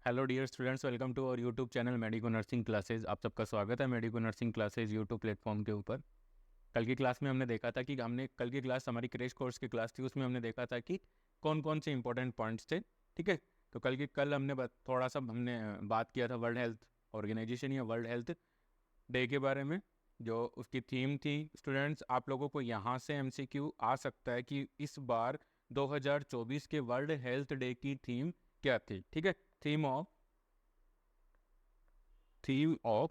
Hello dear students, welcome to our YouTube channel medico nursing classes. आप सबका स्वागत है medico nursing classes YouTube platform के ऊपर। कल की क्लास में हमने देखा था कि हमने कल की क्लास हमारी क्रैश कोर्स की क्लास थी, उसमें हमने देखा था कि कौन कौन से इंपॉर्टेंट पॉइंट्स थे। ठीक है, तो कल हमने थोड़ा सा हमने बात किया था वर्ल्ड हेल्थ ऑर्गेनाइजेशन या वर्ल्ड हेल्थ डे के बारे में। जो उसकी थीम थी, स्टूडेंट्स आप लोगों को यहाँ से एमसीक्यू आ सकता है कि इस बार 2024 के वर्ल्ड हेल्थ डे की थीम क्या थी। ठीक है, theme of theme of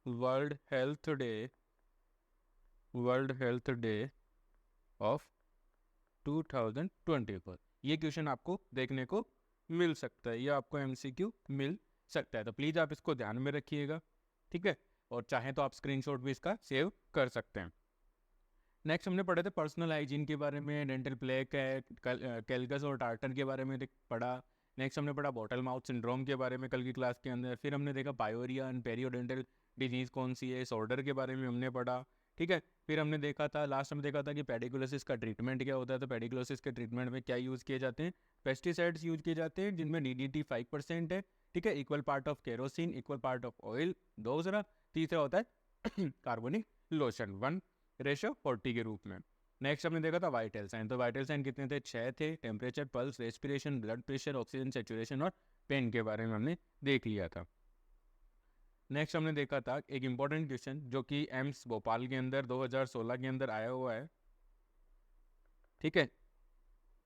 world health day of 2024। ये क्वेश्चन आपको देखने को मिल सकता है या आपको एमसीक्यू मिल सकता है, तो प्लीज़ आप इसको ध्यान में रखिएगा। ठीक है, और चाहें तो आप स्क्रीनशॉट भी इसका सेव कर सकते हैं। नेक्स्ट हमने पढ़े थे पर्सनल हाइजीन के बारे में, डेंटल प्लेक है, कैल्कस और टार्टर के बारे में पढ़ा। नेक्स्ट हमने पढ़ा बॉटल माउथ सिंड्रोम के बारे में कल की क्लास के अंदर। फिर हमने देखा पायोरिया एंड पेरियोडेंटल डिजीज़ कौन सी है, इस ऑर्डर के बारे में हमने पढ़ा। ठीक है, फिर हमने देखा था लास्ट में देखा था कि पेडिकुलोसिस का ट्रीटमेंट क्या होता है। तो पेडिकुलोसिस के ट्रीटमेंट में क्या यूज़ किए जाते हैं, पेस्टिसाइड्स यूज किए जाते हैं जिनमें DDT 5% है। ठीक है, equal part of kerosene, equal part of oil, दूसरा तीसरा होता है कार्बोनिक लोशन 1:40 के रूप में। नेक्स्ट हमने देखा था वाइटल साइन। तो वाइटल साइन कितने थे, 6 थे। Temperature, pulse, respiration, blood pressure, oxygen saturation और पेन के बारे में हमने देख लिया था। नेक्स्ट हमने देखा था एक इंपॉर्टेंट क्वेश्चन जो कि एम्स भोपाल के अंदर 2016 के अंदर आया हुआ है। ठीक है,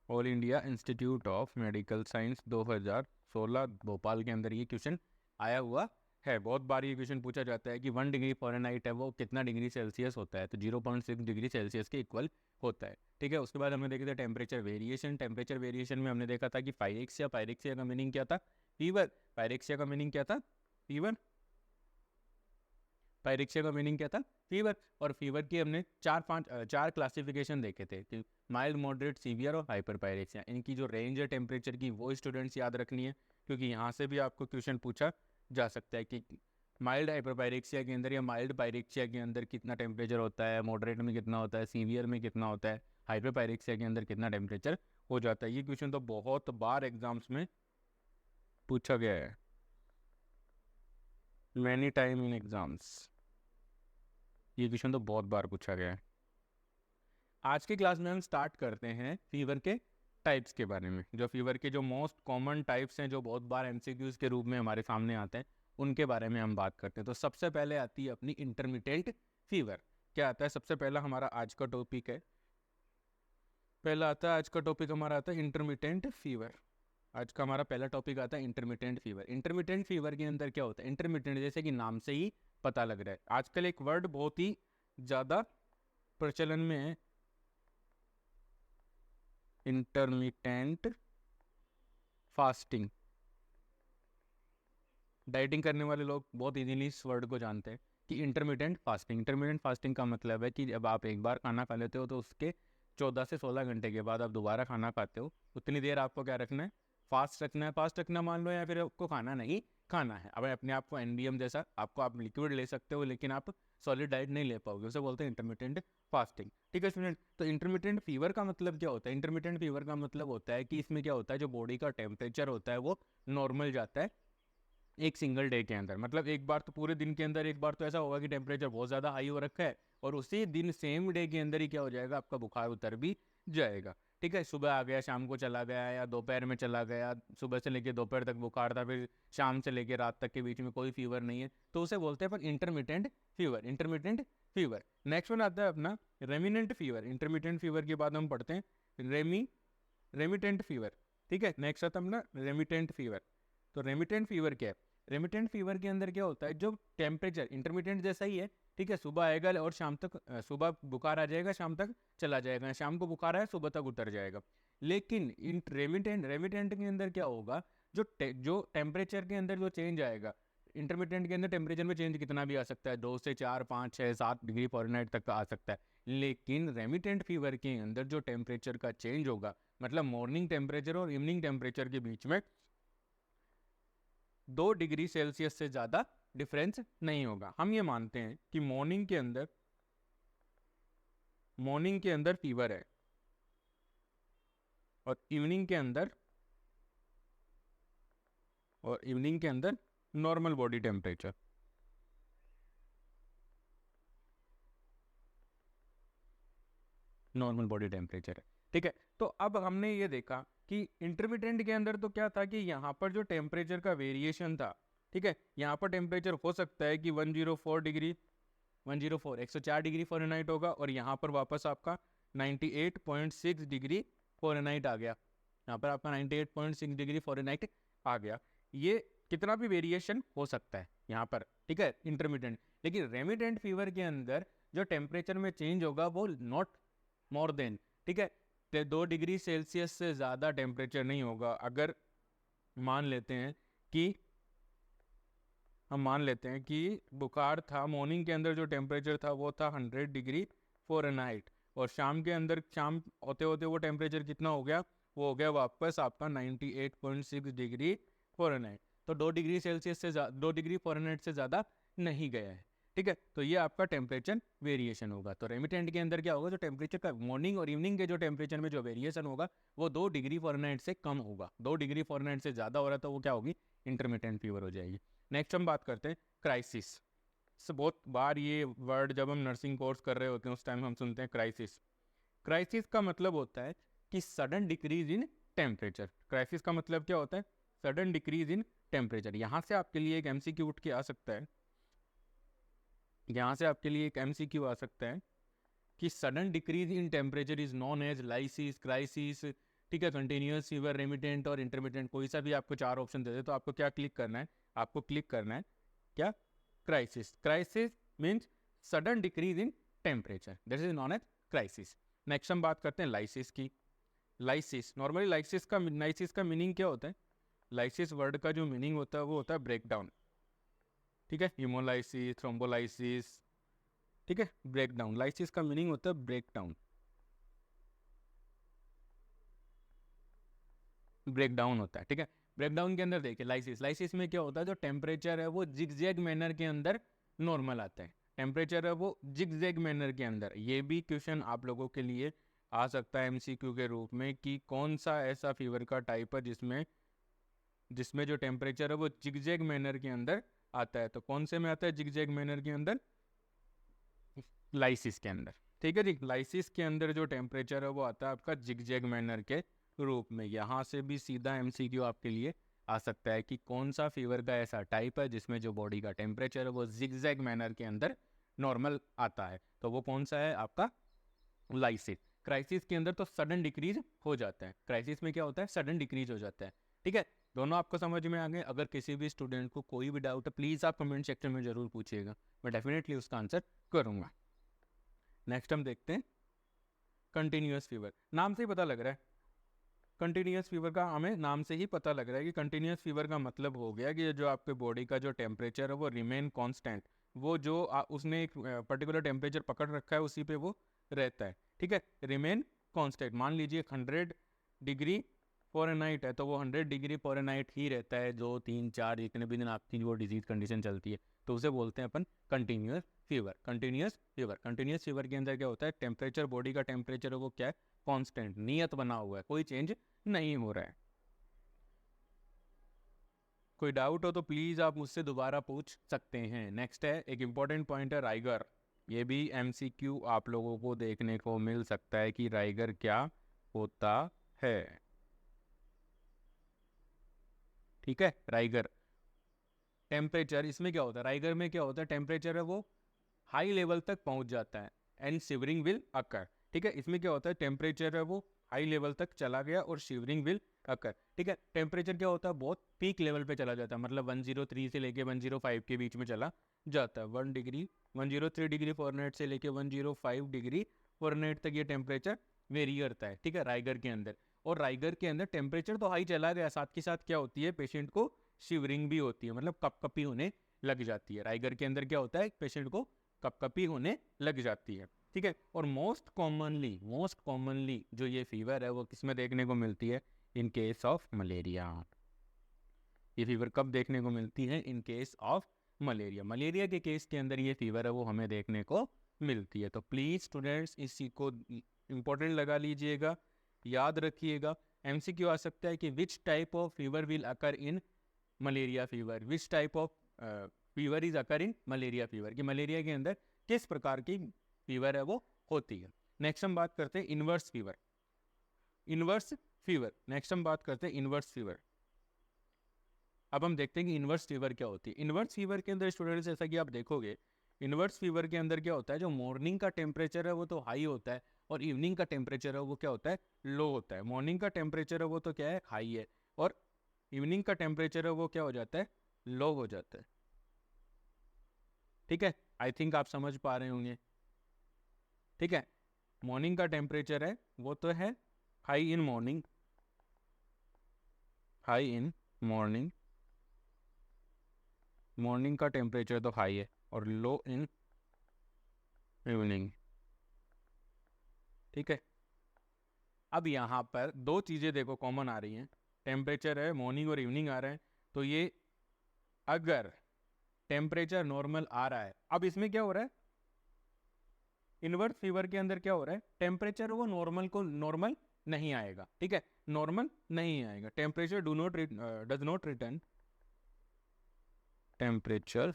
all India institute of medical science 2016 Bhopal के अंदर ये क्वेश्चन आया हुआ है। बहुत बार ये क्वेश्चन पूछा जाता है कि 1 डिग्री फ़ारेनहाइट है वो कितना डिग्री सेल्सियस होता है, तो 0.6 डिग्री सेल्सियस के इक्वल होता है। ठीक है, उसके बाद हमने देखा था टेम्परेचर वेरिएशन। टेम्परेचर वेरिएशन में हमने देखा था कि पायरेक्सिया, पायरेक्सिया का मीनिंग क्या था, फीवर। पायरेक्सिया का मीनिंग क्या था, फीवर। पायरेक्सिया का मीनिंग क्या था, फीवर। और फीवर की हमने चार क्लासिफिकेशन देखे थे कि माइल्ड, मॉडरेट, सीवियर और हाइपर पायरेक्सिया। इनकी जो रेंज है टेम्परेचर की वो स्टूडेंट्स याद रखनी है, क्योंकि यहाँ से भी आपको क्वेश्चन पूछा जा सकता है कि माइल्ड हाइपर पायरेक्सिया के अंदर या माइल्ड पायरेक्सिया के अंदर कितना टेम्परेचर होता है, मॉडरेट में कितना होता है, सीवियर में कितना होता है, हाइपर पायरेक्सिया के अंदर कितना टेम्परेचर हो जाता है। ये क्वेश्चन तो बहुत बार एग्जाम्स में पूछा गया है, मैनी टाइम इन एग्जाम्स। ये क्वेश्चन तो बहुत बार पूछा गया है। आज की क्लास में हम स्टार्ट करते हैं फीवर के टाइप्स के बारे में। जो फीवर के जो मोस्ट कॉमन टाइप्स हैं, जो बहुत बार एमसीक्यूज के रूप में हमारे सामने आते हैं, उनके बारे में हम बात करते हैं। तो सबसे पहले आती है अपनी इंटरमिटेंट फीवर। क्या आता है, सबसे पहला हमारा आज का टॉपिक है, पहला आता है आज का टॉपिक हमारा आता है इंटरमिटेंट फीवर। आज का हमारा पहला टॉपिक आता है इंटरमिटेंट फीवर। इंटरमिटेंट फीवर के अंदर क्या होता है, इंटरमिटेंट जैसे कि नाम से ही पता लग रहा है, आजकल एक वर्ड बहुत ही ज़्यादा प्रचलन में है, इंटरमिटेंट फास्टिंग। डाइटिंग करने वाले लोग बहुत इजीली इस वर्ड को जानते हैं कि इंटरमिटेंट फास्टिंग। इंटरमिटेंट फास्टिंग का मतलब है कि जब आप एक बार खाना खा लेते हो तो उसके 14 से 16 घंटे के बाद आप दोबारा खाना खाते हो, उतनी देर आपको क्या रखना है, फास्ट रखना है। फास्ट रखना मान लो, या फिर आपको खाना नहीं खाना है। अब अपने आप को NBM जैसा आपको, आप लिक्विड ले सकते हो लेकिन आप सॉलिड डाइट नहीं ले पाओगे, उसे बोलते हैं इंटरमिटेंट फास्टिंग। ठीक है स्टूडेंट, तो इंटरमिटेंट फीवर का मतलब क्या होता है, इंटरमिटेंट फीवर का मतलब होता है कि इसमें क्या होता है, जो बॉडी का टेम्परेचर होता है वो नॉर्मल जाता है एक सिंगल डे के अंदर। मतलब एक बार तो पूरे दिन के अंदर एक बार तो ऐसा होगा कि टेम्परेचर बहुत ज़्यादा हाई हो रखा है और उसी दिन सेम डे के अंदर ही क्या हो जाएगा, आपका बुखार उतर भी जाएगा। ठीक है, सुबह आ गया, शाम को चला गया, या दोपहर में चला गया, सुबह से लेकर दोपहर तक बुखार था, फिर शाम से लेकर रात तक के बीच में कोई फीवर नहीं है, तो उसे बोलते हैं पर intermittent fever. Intermittent fever. Next one आता है अपना रेमिनेंट फीवर। इंटरमिटेंट फीवर के बाद हम पढ़ते हैं रेमिटेंट फीवर। ठीक है, नेक्स्ट आता है अपना रेमिटेंट फीवर। तो रेमिटेंट फीवर क्या है, रेमिटेंट फीवर के अंदर क्या होता है, जो टेम्परेचर इंटरमीडिएट जैसा ही है। ठीक है, सुबह आएगा और शाम तक, सुबह बुखार आ जाएगा, शाम तक चला जाएगा, शाम को बुखार आया सुबह तक उतर जाएगा। लेकिन इन रेमिटेंट के अंदर क्या होगा, जो टेम्परेचर के अंदर जो चेंज आएगा, इंटरमीडिएट के अंदर टेम्परेचर में चेंज कितना भी आ सकता है, 2 से 4, 5, 6, 7 डिग्री फ़ारेनहाइट तक का आ सकता है। लेकिन रेमिटेंट फीवर के अंदर जो टेम्परेचर का चेंज होगा, मतलब मॉर्निंग टेम्परेचर और इवनिंग टेम्परेचर के बीच में 2 डिग्री सेल्सियस से ज़्यादा डिफरेंस नहीं होगा। हम ये मानते हैं कि मॉर्निंग के अंदर फीवर है और इवनिंग के अंदर और इवनिंग के अंदर normal body temperature. Normal body temperature है, ठीक है। तो अब हमने ये देखा कि इंटरमिटेंट के अंदर तो क्या था कि यहाँ पर जो टेम्परेचर का वेरिएशन था, ठीक है, यहाँ पर टेम्परेचर हो सकता है कि 104 डिग्री 104 डिग्री फ़ारेनहाइट होगा, और यहाँ पर वापस आपका 98.6 डिग्री फ़ारेनहाइट आ गया। यहाँ पर आपका 98.6 डिग्री फ़ारेनहाइट आ गया। ये कितना भी वेरिएशन हो सकता है यहाँ पर, ठीक है, इंटरमिटेंट। लेकिन रेमिटेंट फीवर के अंदर जो टेम्परेचर में चेंज होगा वो नॉट मोर देन, ठीक है, 2 डिग्री सेल्सियस से ज़्यादा टेम्परेचर नहीं होगा। अगर मान लेते हैं कि हम मान लेते हैं कि बुखार था, मॉर्निंग के अंदर जो टेम्परेचर था वो था 100 डिग्री फ़ारेनहाइट, और शाम के अंदर शाम होते होते वो टेम्परेचर कितना हो गया, वो हो गया वापस आपका 98.6 डिग्री फ़ारेनहाइट। तो 2 डिग्री सेल्सियस से 2 डिग्री फ़ारेनहाइट से ज़्यादा नहीं गया है, ठीक है। तो ये आपका टेम्परेचर वेरिएशन होगा। तो रेमिटेंट के अंदर क्या होगा, जो टेम्परेचर का मॉर्निंग और इवनिंग के जो टेम्परेचर में जो वेरिएशन होगा वो 2 डिग्री फ़ारेनहाइट से कम होगा। 2 डिग्री फ़ारेनहाइट से ज़्यादा हो रहा है तो वो क्या होगी, इंटरमिटेंट फीवर हो जाएगी। नेक्स्ट हम बात करते हैं क्राइसिस। बहुत बार ये वर्ड जब हम नर्सिंग कोर्स कर रहे होते हैं उस टाइम हम सुनते हैं क्राइसिस। क्राइसिस का मतलब होता है कि sudden decrease in temperature. Crisis का मतलब क्या होता है, सडन डिक्रीज इन टेम्परेचर। यहाँ से आपके लिए एक एमसीक्यू उठ के आ सकता है, यहाँ से आपके लिए एक एमसीक्यू आ सकता है कि sudden decrease in temperature is known as lysis, crisis, ठीक है, कंटिन्यूअस फीवर, रेमिटेंट और इंटरमिटेंट। कोई सा भी आपको 4 ऑप्शन दे दे तो आपको क्या क्लिक करना है, आपको क्लिक करना है क्या, crisis. Crisis means sudden decrease in temperature, this is known as crisis. Next हम बात करते हैं लाइसिस की। लाइसिस, नॉर्मली लाइसिस का मीनिंग क्या होता है, लाइसिस वर्ड का जो मीनिंग होता है वो होता है ब्रेकडाउन, ठीक है, हीमोलाइसिस, थ्रोम्बोलाइसिस, ठीक है, ब्रेकडाउन। लाइसिस का मीनिंग होता है ब्रेकडाउन, ब्रेकडाउन होता है, ठीक है। ब्रेकडाउन के अंदर देखिए लाइसिस में क्या होता है, जो टेम्परेचर है वो जिगजैग मैनर के अंदर नॉर्मल आता है। टेम्परेचर है वो जिगजैग मैनर के अंदर। ये भी क्वेश्चन आप लोगों के लिए आ सकता है एमसीक्यू के रूप में कि कौन सा ऐसा फीवर का टाइप है जिसमें जो टेम्परेचर है वो जिगजैग मैनर के अंदर आता है। तो कौन से में आता है जिगजैग मैनर के अंदर, लाइसिस के अंदर, ठीक है जी। लाइसिस के अंदर जो टेम्परेचर है वो आता है आपका जिगजैग मैनर के रूप में। यहाँ से भी सीधा एमसीक्यू आपके लिए आ सकता है कि कौन सा फीवर का ऐसा टाइप है जिसमें जो बॉडी का टेम्परेचर है वो जिगजैग मैनर के अंदर नॉर्मल आता है। तो वो कौन सा है आपका, लाइसिस। क्राइसिस के अंदर तो सडन डिक्रीज हो जाता है। क्राइसिस में क्या होता है, सडन डिक्रीज हो जाता है, ठीक है। दोनों आपको समझ में आ गए। अगर किसी भी स्टूडेंट को कोई भी डाउट है प्लीज़ आप कमेंट सेक्शन में ज़रूर पूछिएगा, मैं डेफिनेटली उसका आंसर करूँगा। नेक्स्ट हम देखते हैं कंटिन्यूअस फीवर। नाम से ही पता लग रहा है, कंटिन्यूअस फीवर का हमें नाम से ही पता लग रहा है कि कंटिन्यूअस फीवर का मतलब हो गया कि जो आपके बॉडी का जो टेम्परेचर है वो रिमेन कांस्टेंट, वो जो उसने एक पर्टिकुलर टेम्परेचर पकड़ रखा है उसी पे वो रहता है, ठीक है, रिमेन कांस्टेंट। मान लीजिए 100 डिग्री फ़ारेनहाइट है तो वो 100 डिग्री फ़ारेनहाइट ही रहता है, 2 3 4 जितने भी दिन आपकी वो डिजीज कंडीशन चलती है, तो उसे बोलते हैं अपन continuous fever. Continuous fever, continuous fever के अंदर क्या होता है, टेम्परेचर, बॉडी का टेम्परेचर है वो क्या है, कांस्टेंट, नियत बना हुआ है, कोई चेंज नहीं हो रहा है। कोई डाउट हो तो प्लीज़ आप मुझसे दोबारा पूछ सकते हैं। नेक्स्ट है एक इम्पॉर्टेंट पॉइंट है राइगर। ये भी एमसीक्यू आप लोगों को देखने को मिल सकता है कि राइगर क्या होता है, ठीक है। राइगर टेम्परेचर, इसमें क्या होता है, राइगर में क्या होता है, टेम्परेचर है वो हाई लेवल तक पहुंच जाता है एंड शिवरिंग विल अकर, ठीक है। इसमें क्या होता है, टेम्परेचर है वो हाई लेवल तक चला गया और शिवरिंग विल अकर, ठीक है। टेम्परेचर क्या होता है, बहुत पीक लेवल पे चला जाता है, मतलब 103 से लेके 105 के बीच में चला जाता है। 103 डिग्री फ़ारेनहाइट से लेके 105 डिग्री फ़ारेनहाइट तक ये टेम्परेचर वेरी करता है, ठीक है, राइगर के अंदर। और राइगर के अंदर टेम्परेचर तो हाई चला गया, साथ के साथ क्या होती है, पेशेंट को शिवरिंग भी होती है, मतलब कपकपी होने लग जाती है। राइगर के अंदर क्या होता है, पेशेंट को कपकपी होने लग जाती है, ठीक है। और मोस्ट कॉमनली जो ये फीवर है वो किसमें देखने को मिलती है, इन केस ऑफ मलेरिया। ये फीवर कब देखने को मिलती है, in case of malaria. Malaria के केस के अंदर ये फीवर है वो हमें देखने को मिलती है। तो प्लीज़ स्टूडेंट्स इस चीज़ को इम्पोर्टेंट लगा लीजिएगा, याद रखिएगा। एमसीक्यू आ सकता है कि which type of fever will occur in malaria fever, which type of fever is occur in malaria fever, कि मलेरिया के अंदर किस प्रकार की फीवर है वो होती है। नेक्स्ट हम बात करते हैं inverse fever. Inverse fever, next हम बात करते हैं इनवर्स फीवर। अब हम देखते हैं कि इनवर्स फीवर क्या होती है। इनवर्स फीवर के अंदर स्टूडेंट्स जैसा कि आप देखोगे, इनवर्स फीवर के अंदर क्या होता है, जो मॉर्निंग का टेम्परेचर है वो तो हाई होता है और इवनिंग का टेम्परेचर है वो क्या होता है, लो होता है। मॉर्निंग का टेम्परेचर है वो तो क्या है, हाई है, और इवनिंग का टेम्परेचर है वो क्या हो जाता है, लो हो जाता है। ठीक है, आई थिंक आप समझ पा रहे होंगे। ठीक है, मॉर्निंग का टेम्परेचर है वो तो है high in morning, high in morning, morning का टेम्परेचर तो हाई है और लो इन इवनिंग। ठीक है, अब यहाँ पर दो चीज़ें देखो कॉमन आ रही हैं, टेम्परेचर है मॉर्निंग और इवनिंग आ रहे हैं, तो ये अगर टेम्परेचर नॉर्मल आ रहा है, अब इसमें क्या हो रहा है, इनवर्स फीवर के अंदर क्या हो रहा है, टेम्परेचर वो नॉर्मल को नॉर्मल नहीं आएगा। ठीक है, नॉर्मल नहीं आएगा, temperature does not return, temperature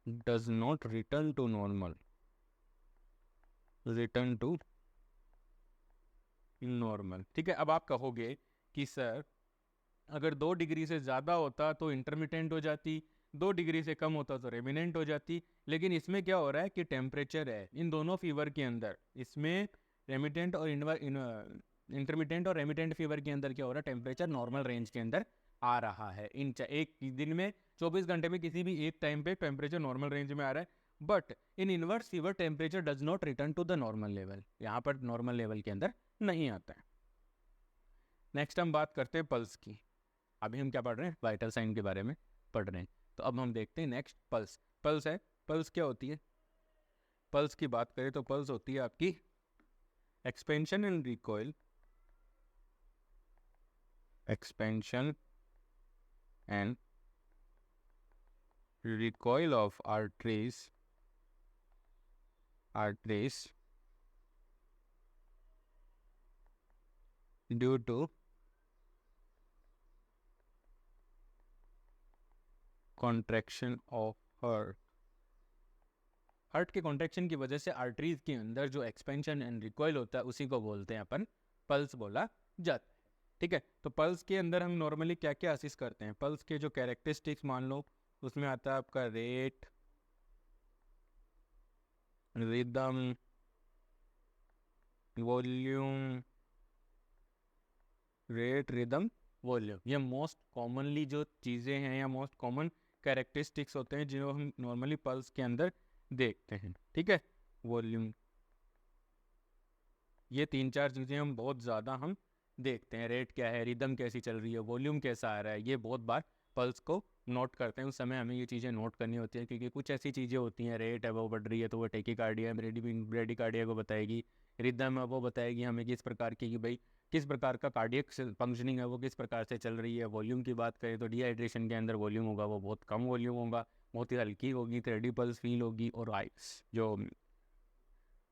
does not return to normal, return to normal. ठीक है, अब आप कहोगे कि सर अगर 2 डिग्री से ज़्यादा होता तो इंटरमिटेंट हो जाती, 2 डिग्री से कम होता तो रेमिनेंट हो जाती, लेकिन इसमें क्या हो रहा है कि टेम्परेचर है इन दोनों फीवर के अंदर, इसमें रेमिटेंट और इंटरमिटेंट और रेमिटेंट फीवर के अंदर क्या हो रहा है, टेम्परेचर नॉर्मल रेंज के अंदर आ रहा है। एक दिन में 24 घंटे में किसी भी एक टाइम पे टेम्परेचर नॉर्मल रेंज में आ रहा है, but in inverse fever temperature does not return to the normal level, यहाँ पर नॉर्मल लेवल के अंदर नहीं आता है। नेक्स्ट हम बात करते हैं पल्स की। अभी हम क्या पढ़ रहे हैं, वाइटल साइन के बारे में पढ़ रहे हैं, तो अब हम देखते हैं नेक्स्ट पल्स। पल्स है, पल्स क्या होती है, पल्स की बात करें तो पल्स होती है आपकी expansion and recoil, expansion and recoil of arteries due to contraction of heart. Heart के कॉन्ट्रैक्शन की वजह से आर्टरीज के अंदर जो एक्सपेंशन एंड रिकॉइल होता है उसी को बोलते हैं अपन पल्स बोला जाता है। ठीक है, तो पल्स के अंदर हम नॉर्मली क्या क्या असिस्ट करते हैं, पल्स के जो कैरेक्टरिस्टिक्स मान लो उसमें आता है आपका rate, rhythm, volume, rate, rhythm, volume, ये मोस्ट कॉमनली जो चीज़ें हैं या मोस्ट कॉमन कैरेक्टरिस्टिक्स होते हैं जो हम नॉर्मली पल्स के अंदर देखते हैं। ठीक है, वॉल्यूम, ये 3-4 चीज़ें हम बहुत ज़्यादा हम देखते हैं, रेट क्या है, रिदम कैसी चल रही है, वॉल्यूम कैसा आ रहा है, ये बहुत बार पल्स को नोट करते हैं। उस समय हमें ये चीज़ें नोट करनी होती है क्योंकि कुछ ऐसी चीज़ें होती हैं, रेट है वो बढ़ रही है तो वो टेकीकार्डिया ब्रेडिकार्डिया को बताएगी, रिदम है वो बताएगी हमें किस प्रकार की, कि भाई किस प्रकार का कार्डियक फंक्शनिंग है वो किस प्रकार से चल रही है। वॉल्यूम की बात करें तो डिहाइड्रेशन के अंदर वॉल्यूम होगा वो बहुत कम वॉल्यूम होगा, बहुत ही हल्की होगी, थ्रेडी पल्स फील होगी, और जो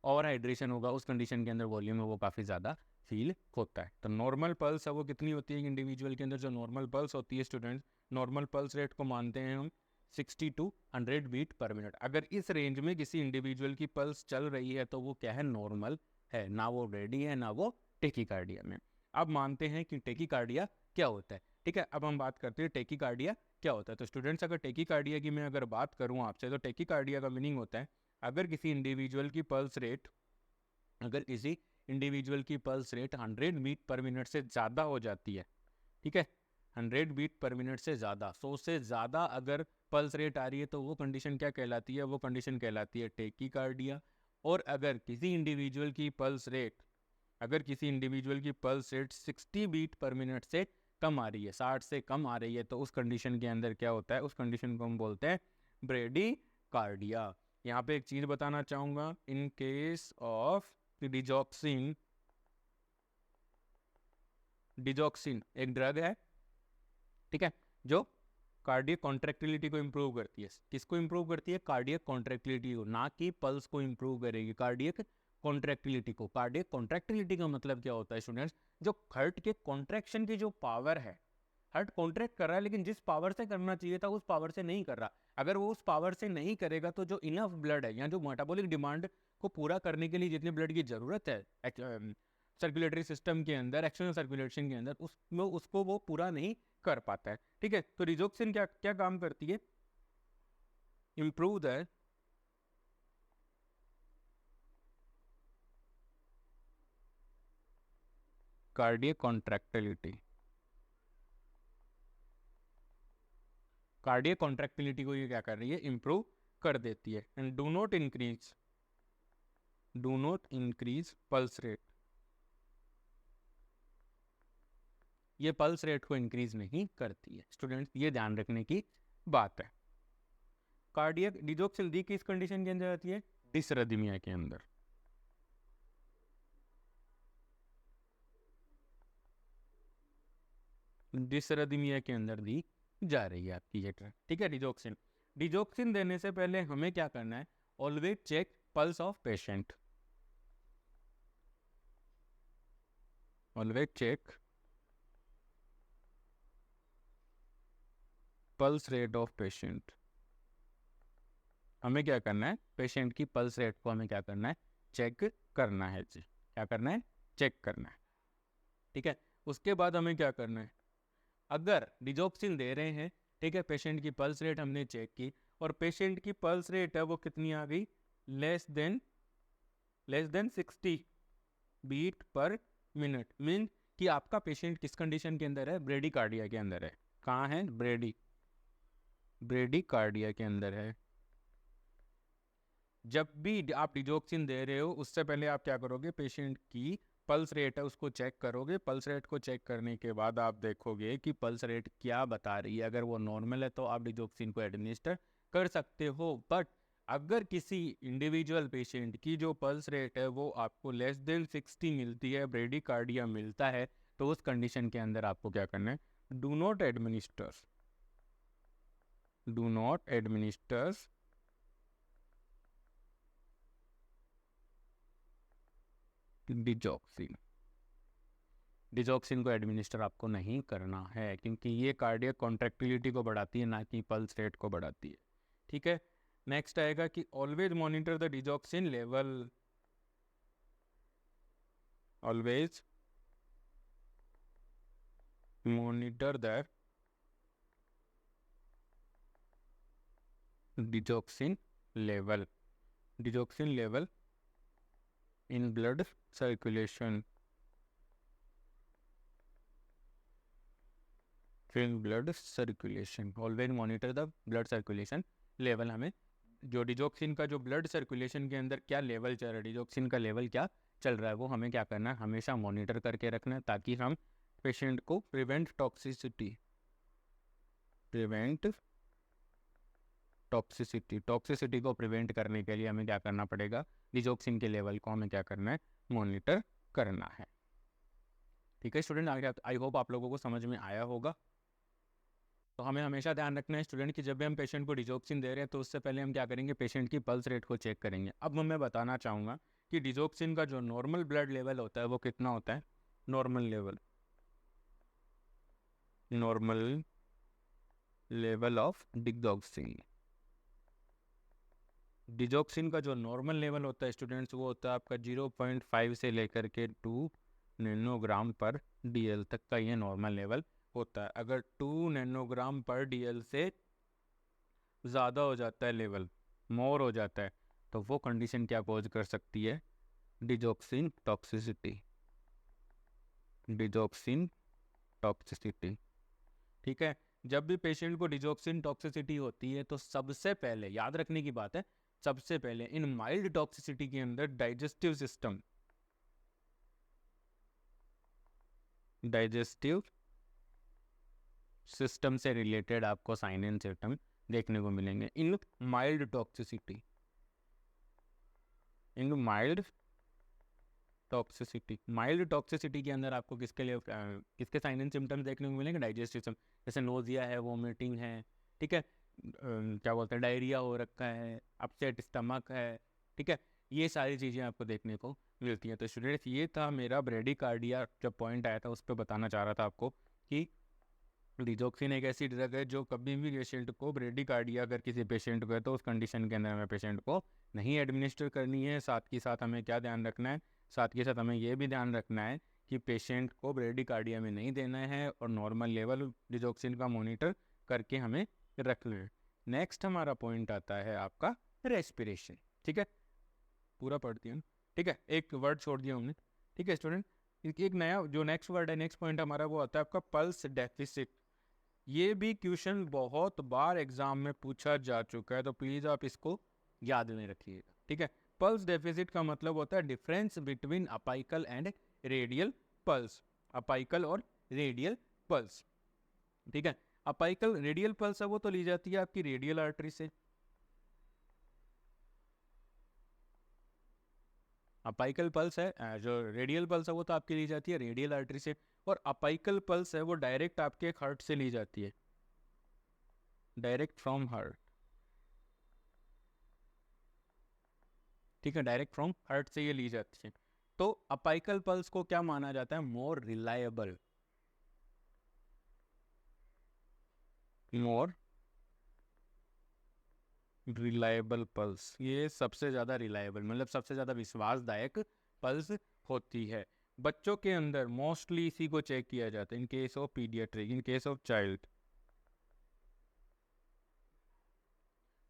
ओवर हाइड्रेशन होगा उस कंडीशन के अंदर वॉल्यूम है वो काफ़ी ज़्यादा फील होता है। तो नॉर्मल पल्स है वो कितनी होती है इंडिविजुअल के अंदर, जो नॉर्मल पल्स होती है स्टूडेंट्स, नॉर्मल पल्स रेट को मानते हैं हम 60 to 100 बीट पर मिनट। अगर इस रेंज में किसी इंडिविजुअल की पल्स चल रही है तो वो क्या है, नॉर्मल है, ना वो रेडी है ना वो टेकीकार्डिया में। अब मानते हैं कि टेकीकार्डिया क्या होता है। ठीक है, अब हम बात करते हैं टेकीकार्डिया क्या होता है। तो स्टूडेंट्स अगर टेकीकार्डिया की मैं अगर बात करूँ आपसे, तो टेकीकार्डिया का मीनिंग होता है अगर किसी इंडिविजुअल की पल्स रेट, अगर किसी इंडिविजुअल की pulse rate 100 beat per minute से ज़्यादा हो जाती है, ठीक है, 100 बीट पर मिनट से ज़्यादा, 100 से ज़्यादा अगर पल्स रेट आ रही है तो वो कंडीशन क्या कहलाती है, वो कंडीशन कहलाती है टेकीकार्डिया। और अगर किसी इंडिविजुअल की पल्स रेट, अगर किसी इंडिविजुअल की pulse rate 60 beat per minute से कम आ रही है, 60 से कम आ रही है, तो उस कंडीशन के अंदर क्या होता है, उस कंडीशन को हम बोलते हैं ब्रेडिकार्डिया। यहाँ पे एक चीज़ बताना चाहूँगा, in case of digoxin, digoxin एक ड्रग है, ठीक है, जो कार्डियक कॉन्ट्रैक्टिलिटी को इंप्रूव करती है। किसको इंप्रूव करती है, कार्डियक कॉन्ट्रैक्टिलिटी को, ना कि पल्स को इंप्रूव करेगी, कार्डियक कॉन्ट्रैक्टिलिटी को। कार्डियक कॉन्ट्रैक्टिलिटी का मतलब क्या होता है स्टूडेंट्स, जो हार्ट के कॉन्ट्रैक्शन की जो पावर है हार्ट कॉन्ट्रैक्ट कर रहा है, लेकिन जिस पावर से करना चाहिए था उस पावर से नहीं कर रहा। अगर वो उस पावर से नहीं करेगा तो जो इनफ ब्लड है या जो मेटाबॉलिक डिमांड को पूरा करने के लिए जितने ब्लड की ज़रूरत है सर्कुलेटरी सिस्टम के अंदर, एक्सटर्नल सर्कुलेशन के अंदर, उसको वो पूरा नहीं कर पाता है। ठीक है, तो रिजोक्सिन क्या क्या काम करती है? Improve the cardiac contractility. Cardiac contractility को ये क्या कर रही है? इम्प्रूव कर देती है। And do not increase pulse rate. ये पल्स रेट को इंक्रीज नहीं करती है। स्टूडेंट्स, ये ध्यान रखने की बात है। कार्डियक डिजोक्सिल डी किस कंडीशन के अंदर आती है? डिसरदीमिया के अंदर। डिसरदीमिया के अंदर दी जा रही है आपकी ये ट्रक। ठीक है, डिजोक्सिन। डिजोक्सिन देने से पहले हमें क्या करना है? Always check pulse of patient. Always check pulse rate of patient. हमें क्या करना है? पेशेंट की पल्स रेट को हमें क्या करना है? चेक करना है जी। क्या करना है? चेक करना है। ठीक है, उसके बाद हमें क्या करना है? अगर डिजोक्सिन दे रहे हैं, ठीक है, पेशेंट की पल्स रेट हमने चेक की और पेशेंट की पल्स रेट है वो कितनी आ गई? Less than 60 beat per minute. Mean कि आपका पेशेंट किस कंडीशन के अंदर है? ब्रेडिकार्डिया के अंदर है। कहाँ है? ब्रेडिकार्डिया के अंदर है। जब भी आप डिजोक्सिन दे रहे हो उससे पहले आप क्या करोगे? पेशेंट की पल्स रेट है उसको चेक करोगे। पल्स रेट को चेक करने के बाद आप देखोगे कि पल्स रेट क्या बता रही है। अगर वो नॉर्मल है तो आप डिजोक्सिन को एडमिनिस्टर कर सकते हो। बट अगर किसी इंडिविजुअल पेशेंट की जो पल्स रेट है वो आपको लेस देन 60 मिलती है, ब्रेडिकार्डिया मिलता है, तो उस कंडीशन के अंदर आपको क्या करना है? Do not administer digoxin. Digoxin को एडमिनिस्टर आपको नहीं करना है, क्योंकि ये कार्डियक कॉन्ट्रैक्टिलिटी को बढ़ाती है, ना कि पल्स रेट को बढ़ाती है। ठीक है, नेक्स्ट आएगा कि always monitor the digoxin level. Always monitor the digoxin level in blood circulation. Always monitor the blood circulation level. हमें जो डिजोक्सिन का जो ब्लड सर्कुलेशन के अंदर क्या लेवल चल रहा है, डिजोक्सिन का लेवल क्या चल रहा है, वो हमें क्या करना है? हमेशा मॉनिटर करके रखना है, ताकि हम पेशेंट को प्रिवेंट टॉक्सिसिटी को प्रिवेंट करने के लिए हमें क्या करना पड़ेगा? डिजोक्सिन के लेवल को हमें क्या करना है? मॉनिटर करना है। ठीक है स्टूडेंट, आई होप आप लोगों को समझ में आया होगा। तो हमें हमेशा ध्यान रखना है स्टूडेंट कि जब भी हम पेशेंट को डिजोक्सिन दे रहे हैं तो उससे पहले हम क्या करेंगे? पेशेंट की पल्स रेट को चेक करेंगे। अब मैं बताना चाहूँगा कि डिजोक्सिन का जो नॉर्मल ब्लड लेवल होता है वो कितना होता है? नॉर्मल लेवल ऑफ डिजोक्सिन का जो नॉर्मल लेवल होता है स्टूडेंट्स, वो होता है आपका 0.5 से लेकर के 2 नैनोग्राम पर DL तक का ये नॉर्मल लेवल होता है। अगर 2 नैनोग्राम पर DL से ज़्यादा हो जाता है, लेवल मोर हो जाता है, तो वो कंडीशन क्या कॉज कर सकती है? Digoxin toxicity. ठीक है, जब भी पेशेंट को डिजोक्सिन टॉक्सिसिटी होती है तो सबसे पहले याद रखने की बात है, सबसे पहले इन माइल्ड टॉक्सिसिटी के अंदर डाइजेस्टिव सिस्टम से रिलेटेड आपको साइन एंड सिम्टम देखने को मिलेंगे। इन माइल्ड टॉक्सिसिटी के अंदर आपको किसके साइन एंड सिम्टम्स देखने को मिलेंगे? डाइजेस्टिव सिस्टम, जैसे नोजिया है, वोमिटिंग है, ठीक है, क्या बोलते हैं, डायरिया हो रखा है, अपसेट स्टमक है, ठीक है, ये सारी चीज़ें आपको देखने को मिलती हैं। तो स्टूडेंट्स, ये था मेरा ब्रेडिकार्डिया जब पॉइंट आया था उस पर बताना चाह रहा था आपको कि डिजोक्सिन एक ऐसी ड्रग है जो कभी भी पेशेंट को ब्रेडिकार्डिया अगर किसी पेशेंट को है तो उस कंडीशन के अंदर हमें पेशेंट को नहीं एडमिनिस्टर करनी है। साथ के साथ हमें क्या ध्यान रखना है, साथ के साथ हमें ये भी ध्यान रखना है कि पेशेंट को ब्रेडिकार्डिया में नहीं देना है और नॉर्मल लेवल डिजोक्सिन का मॉनिटर करके हमें रखना है। नेक्स्ट हमारा पॉइंट आता है आपका रेस्पिरेशन। ठीक है, पूरा पढ़ती हूँ। ठीक है, एक वर्ड छोड़ दिया हमने। ठीक है स्टूडेंट, एक नया जो नेक्स्ट वर्ड है, नेक्स्ट पॉइंट हमारा वो आता है आपका पल्स डेफिसिट। ये भी क्वेश्चन बहुत बार एग्जाम में पूछा जा चुका है, तो प्लीज आप इसको याद में रखिएगा। ठीक है, पल्स डेफिसिट का मतलब होता है difference between apical and radial pulse. Apical और रेडियल पल्स। ठीक है, अपाइकल रेडियल पल्स है वो तो ली जाती है आपकी रेडियल आर्टरी से। अपाइकल पल्स है जो रेडियल पल्स है वो तो आपकी ली जाती है रेडियल आर्टरी से, और अपाइकल पल्स है वो डायरेक्ट आपके हार्ट से ली जाती है, डायरेक्ट फ्रॉम हार्ट। ठीक है, डायरेक्ट फ्रॉम हार्ट से ये ली जाती है। तो अपाइकल पल्स को क्या माना जाता है, more reliable, more reliable pulse. ये सबसे ज़्यादा रिलायबल मतलब सबसे ज़्यादा विश्वासदायक पल्स होती है। बच्चों के अंदर मोस्टली इसी को चेक किया जाता है in case of paediatric, in case of child.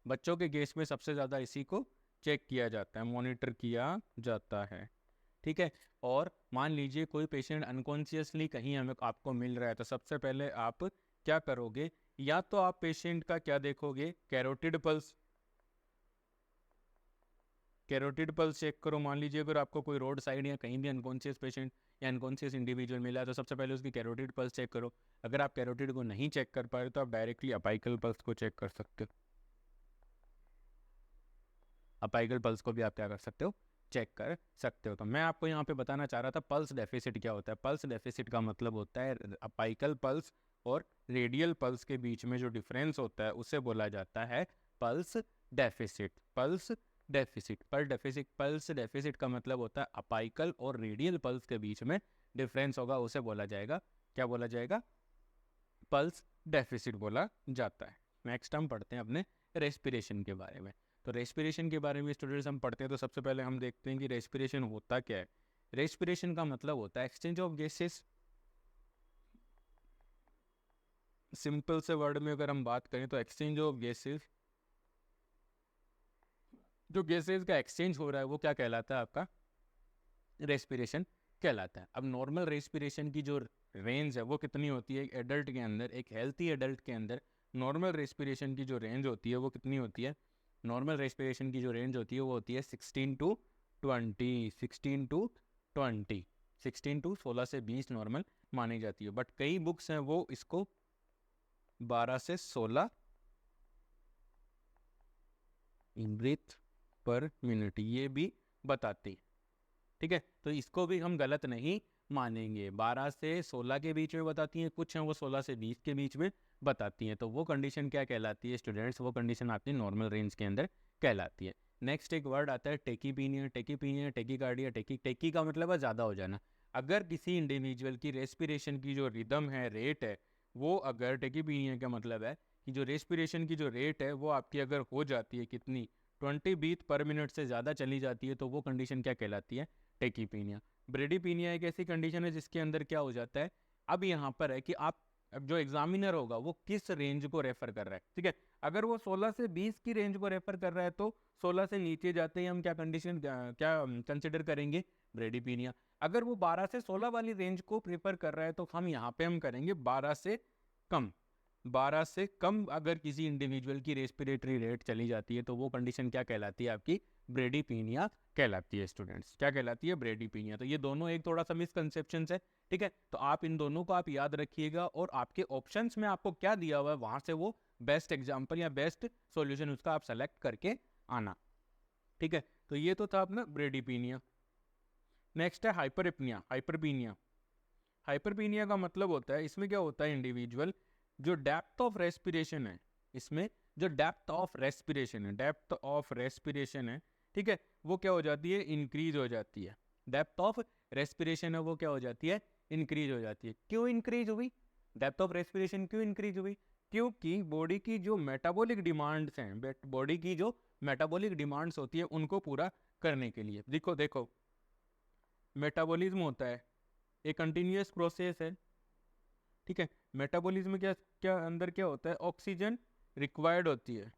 बच्चों के केस में सबसे ज़्यादा इसी को चेक किया जाता है, मॉनिटर किया जाता है। ठीक है, और मान लीजिए कोई पेशेंट अनकॉन्शियसली कहीं हमें आपको मिल रहा है, तो सबसे पहले आप क्या करोगे, या तो आप पेशेंट का क्या देखोगे, carotid pulse. Carotid pulse check करो। मान लीजिए अगर आपको कोई रोड साइड या कहीं भी अनकॉन्शियस पेशेंट या अनकॉन्शियस इंडिविजुअल मिला है, तो सबसे पहले उसकी कैरोटिड पल्स चेक करो। अगर आप कैरोटिड को नहीं चेक कर पा रहे तो आप डायरेक्टली अपाइकल पल्स को चेक कर सकते हो। अपाइकल पल्स को भी आप क्या कर सकते हो, चेक कर सकते हो। तो मैं आपको यहाँ पे बताना चाह रहा था पल्स डेफिसिट क्या होता है। पल्स डेफिसिट का मतलब होता है अपाइकल पल्स और रेडियल पल्स के बीच में जो डिफरेंस होता है उसे बोला जाता है pulse deficit. Pulse deficit, pulse deficit का मतलब होता है अपाइकल और रेडियल पल्स के बीच में डिफरेंस होगा, उसे बोला जाएगा, क्या बोला जाएगा, पल्स डेफिसिट बोला जाता है। नेक्स्ट हम पढ़ते हैं अपने रेस्पिरेशन के बारे में। तो रेस्पिरेशन के बारे में स्टूडेंट्स हम पढ़ते हैं तो सबसे पहले हम देखते हैं कि रेस्पिरेशन होता क्या है। रेस्पिरेशन का मतलब होता है एक्सचेंज ऑफ गैसेस। सिंपल से वर्ड में अगर हम बात करें तो एक्सचेंज ऑफ गैसेस, जो गैसेस का एक्सचेंज हो रहा है वो क्या कहलाता है, आपका रेस्पिरेशन कहलाता है। अब नॉर्मल रेस्पिरेशन की जो रेंज है वो कितनी होती है, एक एडल्ट के अंदर, एक हेल्थी एडल्ट के अंदर नॉर्मल रेस्पिरेशन की जो रेंज होती है वो कितनी होती है, नॉर्मल रेस्पिरेशन की जो रेंज होती है वो होती है 16 टू 20, 16 टू 20, 16 टू 16 से 20 नॉर्मल मानी जाती है। बट कई बुक्स हैं वो इसको 12 से 16 ब्रीथ पर मिनट ये भी बताती है। ठीक है, तो इसको भी हम गलत नहीं मानेंगे। 12 से 16 के बीच में बताती हैं, कुछ हैं वो 16 से 20 के बीच में बताती हैं। तो वो कंडीशन क्या कहलाती है स्टूडेंट्स, वो कंडीशन आपकी नॉर्मल रेंज के अंदर कहलाती है। नेक्स्ट एक वर्ड आता है टेकीपीनिया। टेकीपीनिया, टेकीकार्डिया, टेकी का मतलब है ज़्यादा हो जाना। अगर किसी इंडिविजुअल की रेस्पिरेशन की जो रिदम है, रेट है, वो अगर टेकीपीनिया का मतलब है कि जो रेस्पिरेशन की जो रेट है वो आपकी अगर हो जाती है कितनी, 20 बीट पर मिनट से ज़्यादा चली जाती है, तो वो कंडीशन क्या कहलाती है, टेकीपीनिया। ब्रेडीपीनिया एक ऐसी कंडीशन है जिसके अंदर क्या हो जाता है, अब यहाँ पर है कि आप, अब जो एग्जामिनर होगा वो किस रेंज को रेफर कर रहा है। ठीक है, अगर वो 16 से 20 की रेंज को रेफर कर रहा है तो 16 से नीचे जाते ही हम क्या कंडीशन क्या कंसिडर करेंगे, ब्रेडीपीनिया। अगर वो 12 से 16 वाली रेंज को प्रेफर कर रहा है तो हम यहाँ पे हम करेंगे 12 से कम। 12 से कम अगर किसी इंडिविजुअल की रेस्पिरेटरी रेट चली जाती है तो वो कंडीशन क्या कहलाती है, आपकी ब्रेडीपीनिया कहलाती है। स्टूडेंट्स क्या कहलाती है, ब्रेडीपीनिया। तो ये दोनों एक थोड़ा सा मिसकंसेप्शन है। ठीक है, तो आप इन दोनों को आप याद रखिएगा और आपके ऑप्शंस में आपको क्या दिया हुआ है वहां से वो बेस्ट एग्जाम्पल या बेस्ट सॉल्यूशन उसका आप सेलेक्ट करके आना। ठीक है, तो ये तो था अपना ब्रेडीपीनिया। नेक्स्ट है हाइपरइपनिया, हाइपरपीनिया। हाइपरपीनिया का मतलब होता है, इसमें क्या होता है, इंडिविजुअल जो डेप्थ ऑफ रेस्पिरेशन है, इसमें जो डेप्थ ऑफ रेस्पिरेशन है, डेप्थ ऑफ रेस्पिरेशन है, ठीक है, वो क्या हो जाती है, इंक्रीज हो जाती है। डेप्थ ऑफ रेस्पिरेशन है वो क्या हो जाती है, इंक्रीज हो जाती है। क्यों इंक्रीज हुई, डेप्थ ऑफ रेस्पिरेशन क्यों इंक्रीज हुई? क्योंकि बॉडी की जो मेटाबॉलिक डिमांड्स हैं, बॉडी की जो मेटाबॉलिक डिमांड्स होती है उनको पूरा करने के लिए, देखो देखो मेटाबॉलिज्म होता है एक कंटिन्यूअस प्रोसेस है, ठीक है। मेटाबॉलिज्म क्या क्या अंदर क्या होता है, ऑक्सीजन रिक्वायर्ड होती है,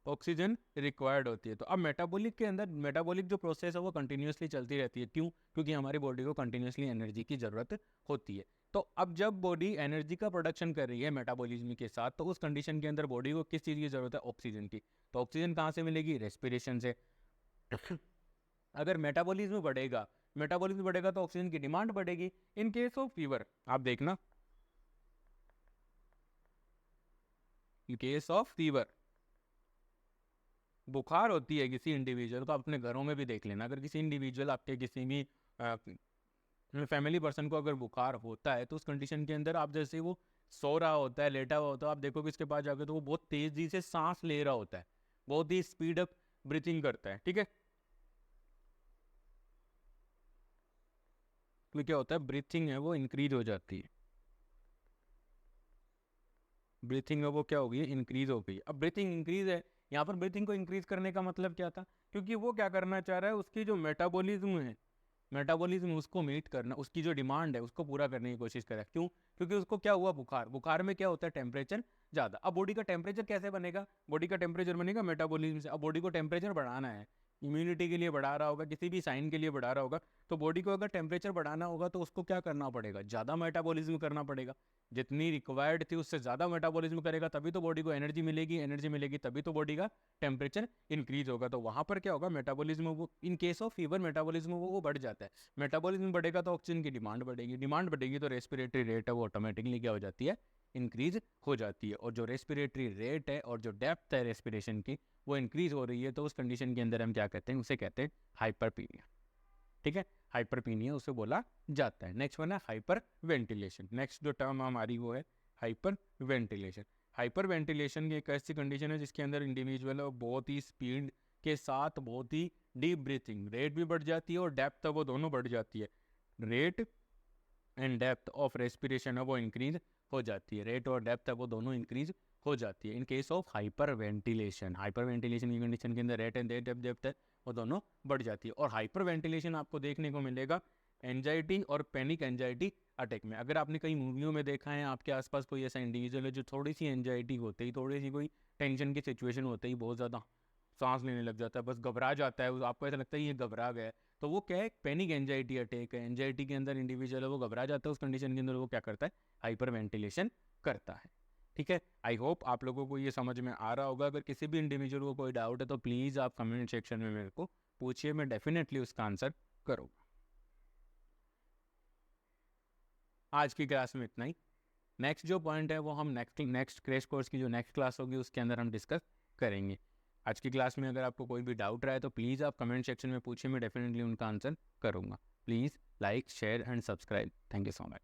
ऑक्सीजन रिक्वायर्ड होती है। तो अब मेटाबॉलिक के अंदर मेटाबॉलिक जो प्रोसेस है वो कंटिन्यूअसली चलती रहती है, क्यों? क्योंकि हमारी बॉडी को कंटिन्यूअसली एनर्जी की ज़रूरत होती है। तो अब जब बॉडी एनर्जी का प्रोडक्शन कर रही है मेटाबॉलिज्म के साथ, तो उस कंडीशन के अंदर बॉडी को किस चीज़ की ज़रूरत है? ऑक्सीजन की। तो ऑक्सीजन कहाँ से मिलेगी? रेस्पिरेशन से। अगर मेटाबॉलिज्म बढ़ेगा तो ऑक्सीजन की डिमांड बढ़ेगी। इन केस ऑफ फीवर आप देखना, इन केस ऑफ फीवर बुखार होती है किसी इंडिविजुअल को, अपने घरों में भी देख लेना, अगर किसी इंडिविजुअल आपके किसी भी फैमिली पर्सन को अगर बुखार होता है तो उस कंडीशन के अंदर आप जैसे वो सो रहा होता है, लेटा हुआ होता है, आप देखोगे इसके पास जाके तो वो बहुत तेजी से सांस ले रहा होता है, बहुत ही स्पीड अप ब्रीथिंग करता है, ठीक है। तो क्या होता है, ब्रीथिंग है वो इंक्रीज हो जाती है, ब्रीथिंग है वो क्या हो गई, इंक्रीज हो गई। अब ब्रीथिंग इंक्रीज है, यहाँ पर ब्रीथिंग को इंक्रीज करने का मतलब क्या था? क्योंकि वो क्या करना चाह रहा है, उसकी जो मेटाबॉलिज्म है, मेटाबॉलिज्म उसको मीट करना, उसकी जो डिमांड है उसको पूरा करने की कोशिश करे। क्यों? क्योंकि उसको क्या हुआ, बुखार। बुखार में क्या होता है, टेम्परेचर ज़्यादा। अब बॉडी का टेम्परेचर कैसे बनेगा? बॉडी का टेम्परेचर बनेगा मेटाबॉलिज्म से। अब बॉडी को टेम्परेचर बढ़ाना है, इम्यूनिटी के लिए बढ़ा रहा होगा, किसी भी साइन के लिए बढ़ा रहा होगा, तो बॉडी को अगर टेम्परेचर बढ़ाना होगा तो उसको क्या करना पड़ेगा? ज़्यादा मेटाबॉलिज्म करना पड़ेगा। जितनी रिक्वायर्ड थी उससे ज़्यादा मेटाबॉलिज्म करेगा तभी तो बॉडी को एनर्जी मिलेगी, एनर्जी मिलेगी तभी तो बॉडी का टेम्परेचर इंक्रीज होगा। तो वहाँ पर क्या होगा, मेटाबॉलिज्म वो in case of fever metabolism वो बढ़ जाता है। मेटाबॉलिज्म बढ़ेगा तो ऑक्सीजन की डिमांड बढ़ेगी, डिमांड बढ़ेगी तो रेस्पिरेटरी रेट है वो ऑटोमेटिकली क्या हो जाती है, इंक्रीज हो जाती है। और जो रेस्पिरेटरी रेट है और जो डेप्थ है रेस्पिरेशन की वो इंक्रीज हो रही है, तो उस कंडीशन के अंदर हम क्या कहते हैं, उसे कहते हैं हाइपरपीनिया, ठीक है। हाइपरपीनिया उसे बोला जाता है। नेक्स्ट वन है हाइपर वेंटिलेशन। नेक्स्ट जो टर्म हमारी वो है हाइपर वेंटिलेशन। हाइपर वेंटिलेशन एक ऐसी कंडीशन है जिसके अंदर इंडिविजुअल बहुत ही स्पीड के साथ बहुत ही डीप ब्रीथिंग, रेट भी बढ़ जाती है और डेप्थ है वो दोनों बढ़ जाती है। Rate and depth of respiration है वो इंक्रीज हो जाती है, रेट और डेप्थ है वो दोनों इंक्रीज हो जाती है in case of hyper ventilation. Hyper ventilation की कंडीशन के अंदर रेट एंड डेप्थ है वो दोनों बढ़ जाती है। और हाइपर वेंटिलेशन आपको देखने को मिलेगा एंजाइटी और पैनिक एंजाइटी अटैक में। अगर आपने कई मूवियों में देखा है, आपके आसपास कोई ऐसा इंडिविजुअल है जो थोड़ी सी एंजाइटी होते ही, थोड़ी सी कोई टेंशन की सिचुएशन होते ही बहुत ज़्यादा सांस लेने लग जाता है, बस घबरा जाता है, आपको ऐसा लगता है ये घबरा गया है, तो वो क्या है, पैनिक एंजाइटी अटैक है। एंजाइटी के अंदर इंडिविजुअल है वो घबरा जाता है, उस कंडीशन के अंदर वो क्या करता है, हाइपर वेंटिलेशन करता है, ठीक है। आई होप आप लोगों को ये समझ में आ रहा होगा। अगर किसी भी इंडिविजुअल को कोई डाउट है तो प्लीज़ आप कमेंट सेक्शन में मेरे को पूछिए, मैं डेफिनेटली उसका आंसर करूँगा। आज की क्लास में इतना ही। नेक्स्ट जो पॉइंट है वो हम नेक्स्ट क्रैश कोर्स की जो नेक्स्ट क्लास होगी उसके अंदर हम डिस्कस करेंगे। आज की क्लास में अगर आपको कोई भी डाउट रहा है तो प्लीज़ आप कमेंट सेक्शन में पूछिए, मैं डेफिनेटली उनका आंसर करूँगा। Please like share and subscribe. Thank you so much.